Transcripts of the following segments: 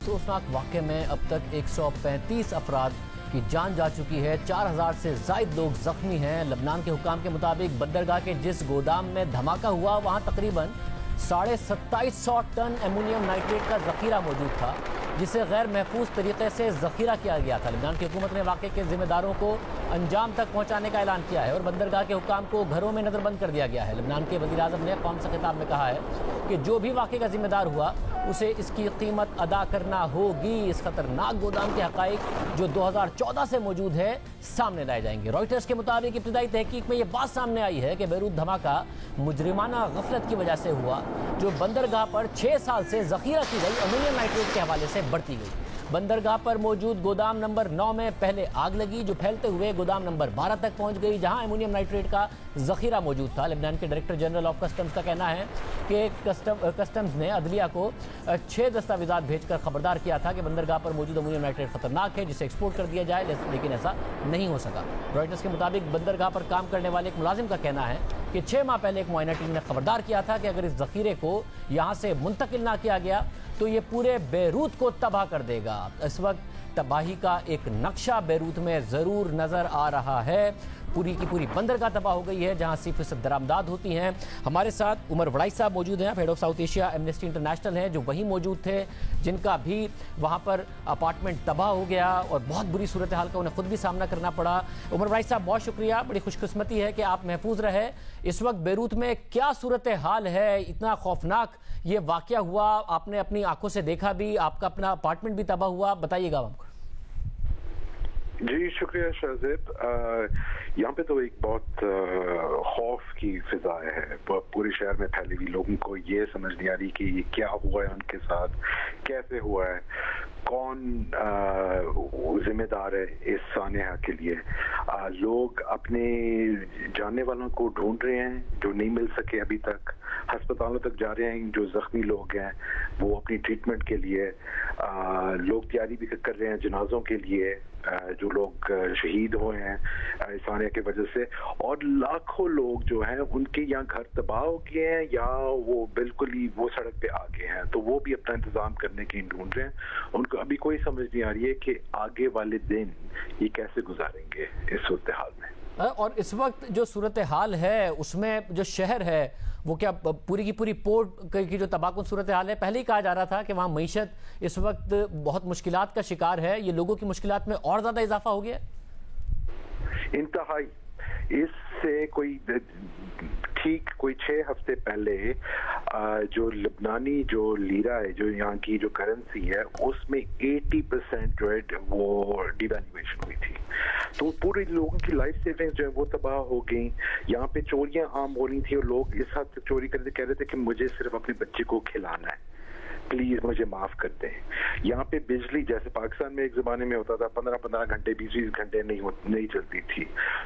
अफसोसनाक वाक़े में अब तक 135 अफराद की जान जा चुकी है। 4000 से ज़ायद लोग ज़ख्मी हैं। लबनान के हुकाम के मुताबिक बंदरगाह के जिस गोदाम में धमाका हुआ वहाँ तकरीबन 2750 टन एमोनियम नाइट्रेट का ज़ख़ीरा मौजूद था, जिसे गैर महफूज तरीके से ज़ख़ीरा किया गया था। लबनान की हुकूमत ने वाक़े के ज़िम्मेदारों को अंजाम तक पहुँचाने का ऐलान किया है और बंदरगाह के हुकाम को घरों में नज़रबंद कर दिया गया है। लबनान के वज़ीर-ए-आज़म ने कौम से खिताब में कहा है कि जो भी वाक़े का ज़िम्मेदार हुआ उसे इसकी कीमत अदा करना होगी। इस खतरनाक गोदाम के हक़ाइक़ जो 2014 से मौजूद है सामने लाए जाएंगे। रॉयटर्स के मुताबिक इब्तिदाई तहकीक में ये बात सामने आई है कि बेरूत धमाका मुजरिमाना गफलत की वजह से हुआ, जो बंदरगाह पर 6 साल से ज़ख़ीरा की गई अमोनियम नाइट्रेट के हवाले से बढ़ती गई। बंदरगाह पर मौजूद गोदाम नंबर 9 में पहले आग लगी, जो फैलते हुए गोदाम नंबर 12 तक पहुंच गई, जहां एमोनियम नाइट्रेट का ज़ख़ीरा मौजूद था। लेबनान के डायरेक्टर जनरल ऑफ कस्टम्स का कहना है कि कस्टम्स ने अदलिया को 6 दस्तावेज़ात भेजकर खबरदार किया था कि बंदरगाह पर मौजूद अमोनियम नाइट्रेट खतरनाक है, जिसे एक्सपोर्ट कर दिया जाए, लेकिन ऐसा नहीं हो सका। रॉयटर्स के मुताबिक बंदरगाह पर काम करने वाले एक मुलाजिम का कहना है कि 6 माह पहले एक मुआयना टीम ने खबरदार किया था कि अगर इस ज़ख़ीरे को यहाँ से मुंतकिल ना किया गया तो ये पूरे बेरूत को तबाह कर देगा। इस वक्त तबाही का एक नक्शा बेरूत में ज़रूर नज़र आ रहा है। पूरी की पूरी बंदरगाह तबाह हो गई है, जहां 80% दरामदाद होती हैं। हमारे साथ उमर वड़ाई साहब मौजूद हैं, head of south Asia amnesty international हैं, जो वहीं मौजूद थे, जिनका भी वहां पर अपार्टमेंट तबाह हो गया और बहुत बुरी सूरत हाल का उन्हें खुद भी सामना करना पड़ा। उमर वड़ाई साहब, बहुत शुक्रिया, बड़ी खुशकिस्मती है कि आप महफूज रहे। इस वक्त बेरूत में क्या सूरत हाल है? इतना खौफनाक ये वाक़या हुआ, आपने अपनी आंखों से देखा भी, आपका अपना अपार्टमेंट भी तबाह हुआ, बताइएगा हमको। जी शुक्रिया शाहजेब। यहाँ पे तो एक बहुत खौफ की फिजा है पूरे शहर में फैली हुई। लोगों को ये समझ नहीं आ रही कि ये क्या हुआ है उनके साथ, कैसे हुआ है, कौन जिम्मेदार है इस सानेहा के लिए। लोग अपने जानने वालों को ढूंढ रहे हैं जो नहीं मिल सके अभी तक, अस्पतालों तक जा रहे हैं जो जख्मी लोग हैं वो अपनी ट्रीटमेंट के लिए। लोग तैयारी भी कर रहे हैं जनाजों के लिए जो लोग शहीद हुए हैं इस सानेहा की वजह से, और लाखों लोग जो हैं उनके यहाँ घर तबाह हो गए हैं या वो बिल्कुल ही वो सड़क पे आ गए हैं, तो वो भी अपना इंतजाम करने की ढूंढ रहे हैं। उनको अभी कोई समझ नहीं आ रही है कि आगे वाले दिन ये कैसे गुजारेंगे इस सूरत हाल में। और इस वक्त जो सूरत हाल है उसमें जो शहर है वो क्या पूरी की पूरी पोर्ट की जो तबाहकुन सूरत हाल है, पहले ही कहा जा रहा था कि वहाँ मईशत इस वक्त बहुत मुश्किलात का शिकार है, ये लोगों की मुश्किलात में और ज़्यादा इजाफा हो गया? इंतहाई। इससे कोई ठीक कोई 6 हफ्ते पहले जो लबनानी जो लीरा है, जो यहाँ की जो करेंसी है, उसमें 80% जो है वो डिवैल्यूएशन हुई थी, तो पूरे लोगों की लाइफ सेविंग्स जो है वो तबाह हो गई। यहाँ पे चोरियां आम हो रही थी और लोग इस हद तक चोरी करते कह रहे थे कि मुझे सिर्फ अपने बच्चे को खिलाना है, प्लीज मुझे माफ कर दें। यहाँ पे बिजली जैसे पाकिस्तान में एक जमाने में होता था 15-15 घंटे 20-20 घंटे नहीं चलती थी,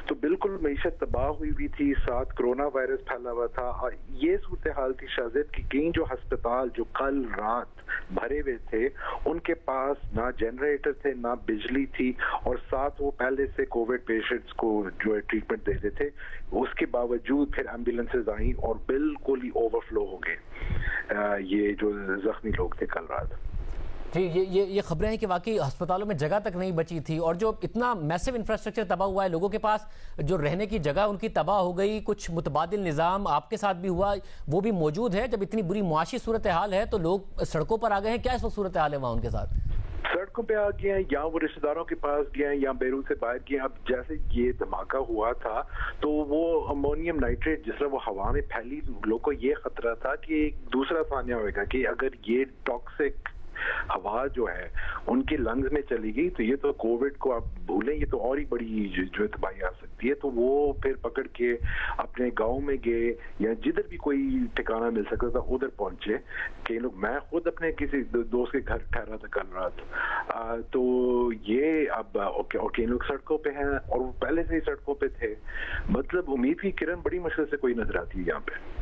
तो बिल्कुल मईशत तबाह हुई थी। साथ कोरोना वायरस फैला हुआ था। ये सूरत हाल थी शायद कि कई जो अस्पताल जो कल रात भरे हुए थे उनके पास ना जनरेटर थे ना बिजली थी, और साथ वो पहले से कोविड पेशेंट्स को जो है ट्रीटमेंट दे रहे थे, उसके बावजूद फिर एम्बुलेंसेज आई और बिल्कुल ही ओवरफ्लो हो गए ये जो जख्मी लोग थे कल रात। जी, ये खबरें हैं कि वाकई अस्पतालों में जगह तक नहीं बची थी, और जो इतना मैसिव इंफ्रास्ट्रक्चर तबाह हुआ है, लोगों के पास जो रहने की जगह उनकी तबाह हो गई। कुछ मुतबादिल निज़ाम आपके साथ भी हुआ, वो भी मौजूद है। जब इतनी बुरी मुआशी सूरत हाल है तो लोग सड़कों पर आ गए हैं, क्या इस वक्त सूरत हाल है वहाँ उनके साथ? सड़कों पे आ गए हैं या वो रिश्तेदारों के पास गए हैं या बेरूत से बाहर गए। अब जैसे ये धमाका हुआ था तो वो अमोनियम नाइट्रेट जिस तरह वो हवा में फैली, लोगों को ये खतरा था कि एक दूसरा सानिया होगा कि अगर ये टॉक्सिक हवा जो है उनके लंग्स में चली गई तो ये तो कोविड को आप भूलें, ये तो और ही बड़ी जो तबाही आ सकती है। तो वो फिर पकड़ के अपने गांव में गए या जिधर भी कोई ठिकाना मिल सकता था उधर पहुंचे। कई लोग, मैं खुद अपने किसी दोस्त के घर ठहरा था कल रात, तो ये अब कई लोग सड़कों पे हैं और वो पहले से ही सड़कों पे थे। मतलब उम्मीद की किरण बड़ी मुश्किल से कोई नजर आती है यहाँ पे।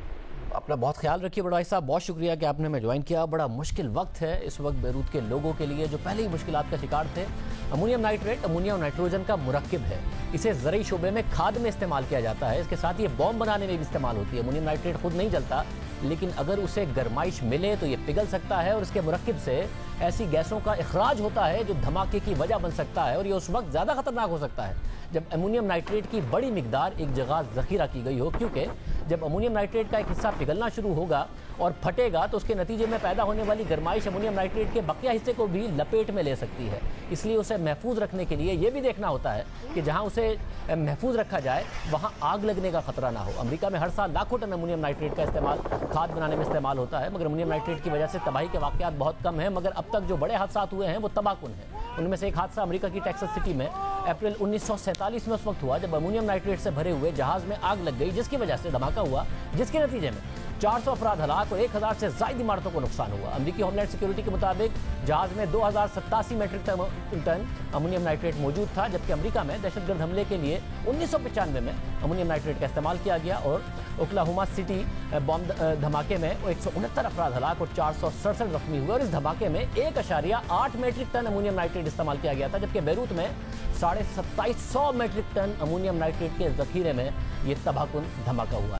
अपना बहुत ख्याल रखिए बड़ा साहब, बहुत शुक्रिया कि आपने हमें ज्वाइन किया। बड़ा मुश्किल वक्त है इस वक्त बेरूत के लोगों के लिए जो पहले ही मुश्किलात का शिकार थे। अमोनियम नाइट्रेट अमोनिया और नाइट्रोजन का मुरक्किब है, इसे ज़रूरी शोबे में खाद में इस्तेमाल किया जाता है, इसके साथ ये बॉम्ब बनाने में भी इस्तेमाल होती है। अमोनियम नाइट्रेट खुद नहीं जलता, लेकिन अगर उसे गर्माइश मिले तो ये पिघल सकता है और इसके मुरक्किब से ऐसी गैसों का इखराज होता है जो धमाके की वजह बन सकता है और ये उस वक्त ज़्यादा खतरनाक हो सकता है जब अमोनियम नाइट्रेट की बड़ी मिकदार एक जगह ज़ख़ीरा की गई हो, क्योंकि जब अमोनियम नाइट्रेट का एक हिस्सा पिघलना शुरू होगा और फटेगा तो उसके नतीजे में पैदा होने वाली गर्माइश अमोनियम नाइट्रेट के बकिया हिस्से को भी लपेट में ले सकती है। इसलिए उसे महफूज रखने के लिए ये भी देखना होता है कि जहाँ उसे महफूज रखा जाए वहाँ आग लगने का खतरा ना हो। अमेरिका में हर साल लाखों टन अमोनियम नाइट्रेट का इस्तेमाल खाद बनाने में इस्तेमाल होता है, मगर अमोनियम नाइट्रेट की वजह से तबाही के वाक़यात बहुत कम हैं, मगर अब तक जो बड़े हादसा हुए हैं वो तबाहकुन हैं। उनमें से एक हादसा अमेरिका की टेक्सास सिटी में अप्रैल 1947 में उस वक्त हुआ जब अमोनियम नाइट्रेट से भरे हुए जहाज में आग लग गई, जिसकी वजह से धमाका हुआ, जिसके नतीजे में 400 अफराद हलाक और 1000 से ज़ायद इमारतों को नुकसान हुआ। अमेरिकी होमलैंड सिक्योरिटी के मुताबिक जहाज में 2087 मेट्रिक टन अमोनियम नाइट्रेट मौजूद था, जबकि अमेरिका में दहशतगर्द हमले के लिए 1995 में अमोनियम नाइट्रेट का इस्तेमाल किया गया और ओक्लाहोमा सिटी बॉम्ब धमाके में 169 अफराद हलाक और 467 जख्मी हुए और इस धमाके में 1.8 मेट्रिक टन अमोनियम नाइट्रेट इस्तेमाल किया गया था, जबकि बैरूत में 2750 मेट्रिक टन अमोनियम नाइट्रेट के जखीरे में ये तबाहकुन धमाका हुआ।